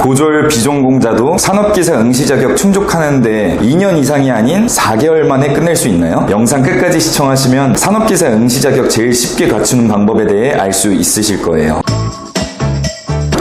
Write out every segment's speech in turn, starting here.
고졸 비전공자도 산업기사 응시 자격 충족하는데 2년 이상이 아닌 4개월 만에 끝낼 수 있나요? 영상 끝까지 시청하시면 산업기사 응시 자격 제일 쉽게 갖추는 방법에 대해 알 수 있으실 거예요.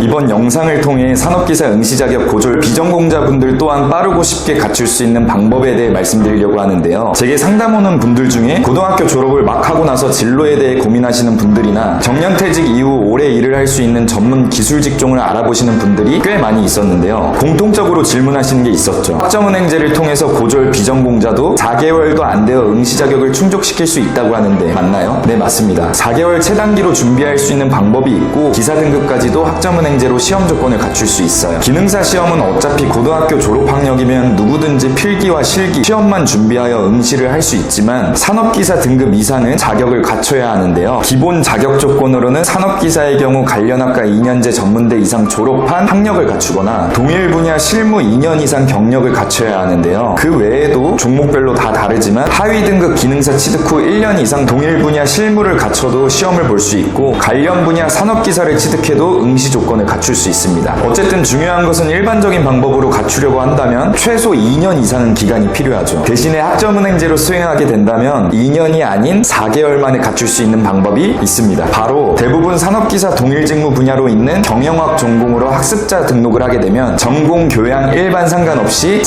이번 영상을 통해 산업기사 응시 자격 고졸 비전공자분들 또한 빠르고 쉽게 갖출 수 있는 방법에 대해 말씀드리려고 하는데요. 제게 상담 오는 분들 중에 고등학교 졸업을 막 하고 나서 진로에 대해 고민하시는 분들이나 정년퇴직 이후 오래 일을 할 수 있는 전문 기술 직종을 알아보시는 분들이 꽤 많이 있었는데요. 공통적으로 질문하시는 게 있었죠. 학점은행제를 통해서 고졸 비전공자도 4개월도 안 되어 응시 자격을 충족시킬 수 있다고 하는데 맞나요? 네, 맞습니다. 4개월 최단기로 준비할 수 있는 방법이 있고 기사 등급까지도 학점은행제로 시험 조건을 갖출 수 있어요. 기능사 시험은 어차피 고등학교 졸업학력이면 누구든지 필기와 실기, 시험만 준비하여 응시를 할 수 있지만 산업기사 등급 이상은 자격을 갖춰야 하는데요. 기본 자격 조건으로는 산업기사의 경우 관련 학과 2년제 전문대 이상 졸업한 학력을 갖추거나 동일 분야 실무 2년 이상 경력을 갖춰야 하는데요. 그 외에도 종목별로 다 다르지만 하위 등급 기능사 취득 후 1년 이상 동일 분야 실무를 갖춰도 시험을 볼 수 있고 관련 분야 산업기사를 취득해도 응시 조건을 갖출 수 있습니다. 어쨌든 중요한 것은 일반적인 방법으로 갖추려고 한다면 최소 2년 이상은 기간이 필요하죠. 대신에 학점은행제로 수행하게 된다면 2년이 아닌 4개월 만에 갖출 수 있는 방법이 있습니다. 바로 대부분 산업기사 동일직무 분야로 있는 경영학 전공으로 학습자 등록을 하게 되면 전공, 교양, 일반 상관없이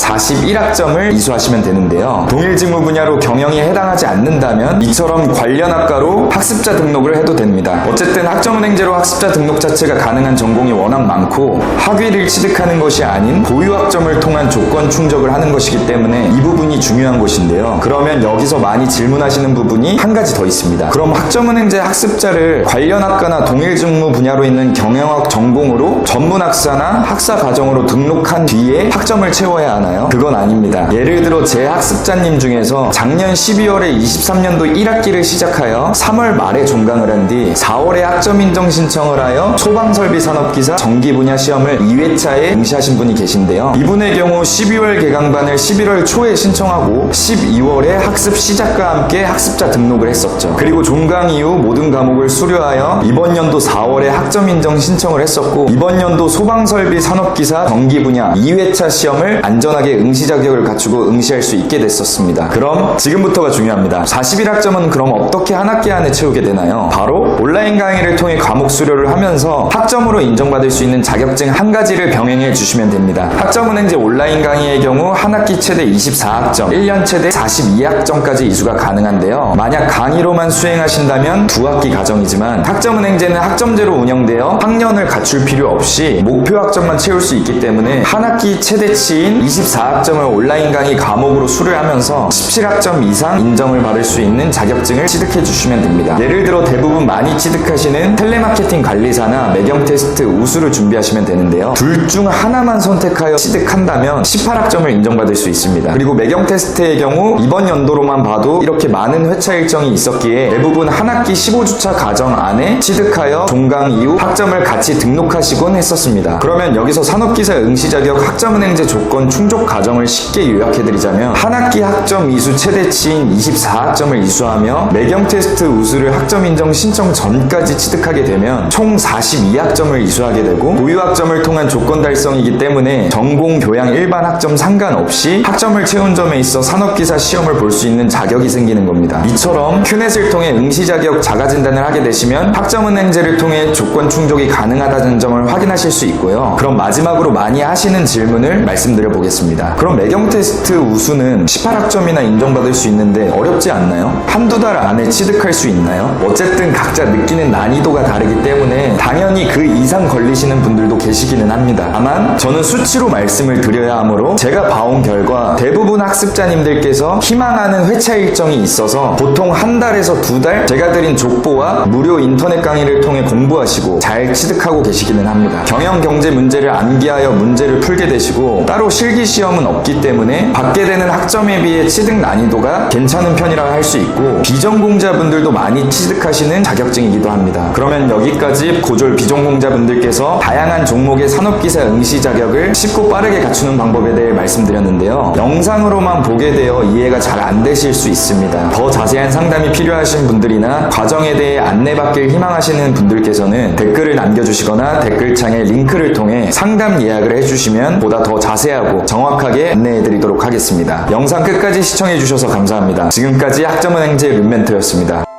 41학점을 이수하시면 되는데요. 동일직무 분야로 경영이 해당하지 않는다면 이처럼 관련 학과로 학습자 등록을 해도 됩니다. 어쨌든 학점은행제로 학습자 등록 자체가 가능한 전공이 워낙 많고 학위를 취득하는 것이 아닌 보유학점을 통한 조건 충족을 하는 것이기 때문에 이 부분이 중요한 것인데요. 그러면 여기서 많이 질문하시는 부분이 한 가지 더 있습니다. 그럼 학점은행제 학습자를 관련 학과나 동일직무 분야로 있는 경영학 전공으로 전문학사나 학사과정으로 등록한 뒤에 학점을 채워야 하나요? 그건 아닙니다. 예를 들어 제 학습자님 중에서 작년 12월에 23년도 1학기를 시작하여 3월 말에 종강을 한 뒤 4월에 학점 인정 신청을 하여 소방설비 산업기사 정기 분야 시험을 2회차에 응시하신 분이 계신데요. 이분의 경우 12월 개강반을 11월 초에 신청하고 12월에 학습 시작과 함께 학습자 등록을 했었죠. 그리고 종강 이후 모든 과목을 수료하여 이번 연도 4월에 학점 인정 신청을 했었고 이번 연도 소방설비 산업기사 정기 분야 2회차 시험을 안전하게 응시 자격을 갖추고 응시할 수 있게 됐었습니다. 그럼 지금부터가 중요합니다. 41학점은 그럼 어떻게 한 학기 안에 채우게 되나요? 바로 온라인 강의를 통해 과목 수료를 하면서 학점으로 인정받을 수 있는 자격증 한 가지를 병행해 주시면 됩니다. 학점은행제 온라인 강의의 경우 한 학기 최대 24학점, 1년 최대 42학점까지 이수가 가능한데요. 만약 강의로만 수행하신다면 2학기 과정이지만 학점은행제는 학점제로 운영되어 학년을 갖출 필요 없이 목표 학점만 채울 수 있기 때문에 한 학기 최대치인 24학점을 온라인 강의 과목으로 수료하면서 17학점 이상 인정을 받을 수 있는 자격증을 취득해 주시면 됩니다. 예를 들어 대부분 많이 취득하시는 텔레마케팅 관리사나 매경 테스트 우수를 준비하시면 되는데요. 둘 중 하나만 선택하여 취득한다면 18학점을 인정받을 수 있습니다. 그리고 매경 테스트의 경우 이번 연도로만 봐도 이렇게 많은 회차 일정이 있었기에 대부분 한 학기 15주차 과정 안에 취득하여 종강 이후 학점을 같이 등록하시곤 했었습니다. 그러면 여기서 산업기사 응시 자격 학점은행제 조건 충족 과정을 쉽게 요약해드리자면 한 학기 학점 이수 최대치인 24학점을 이수하며 매경 테스트 우수를 학점 인정 신청 전까지 취득하게 되면 총 42학점을 이수하게 되고 보유학점을 통한 조건 달성이기 때문에 전공, 교양, 일반 학점 상관없이 학점을 채운 점에 있어 산업기사 시험을 볼 수 있는 자격이 생기는 겁니다. 이처럼 큐넷을 통해 응시 자격 자가진단을 하게 되시면 학점은행제를 통해 조건 충족이 가능하다는 점을 확인하실 수 있고요. 그럼 마지막으로 많이 하시는 질문을 말씀드려 보겠습니다. 그럼 매경 테스트 우수는 18학점이나 인정받을 수 있는데 어렵지 않나요? 한두 달 안에 취득할 수 있나요? 어쨌든 각자 느끼는 난이도가 다르기 때문에 당연히 그 이상 걸리시는 분들도 계시기는 합니다. 다만 저는 수치로 말씀을 드려야 하므로 제가 봐온 결과 대부분 학습자님들께서 희망하는 회차 일정이 있어서 보통 한 달에서 두 달 제가 드린 족보와 무료 인터넷 강의를 통해 공부하시고 잘 취득하고 계시기는 합니다. 경영 경제 문제를 암기하여 문제를 풀게 되시고 따로 실기 시험은 없기 때문에 받게 되는 학점에 비해 취득 난이도가 괜찮은 편이라 할 수 있고 비전공자분들도 많이 취득하시는 자격증이기도 합니다. 그러면 여기까지 고졸 비전공자분들 분들께서 다양한 종목의 산업기사 응시 자격을 쉽고 빠르게 갖추는 방법에 대해 말씀드렸는데요. 영상으로만 보게 되어 이해가 잘 안 되실 수 있습니다. 더 자세한 상담이 필요하신 분들이나 과정에 대해 안내받길 희망하시는 분들께서는 댓글을 남겨주시거나 댓글창에 링크를 통해 상담 예약을 해주시면 보다 더 자세하고 정확하게 안내해드리도록 하겠습니다. 영상 끝까지 시청해주셔서 감사합니다. 지금까지 학점은행제 룸멘토였습니다.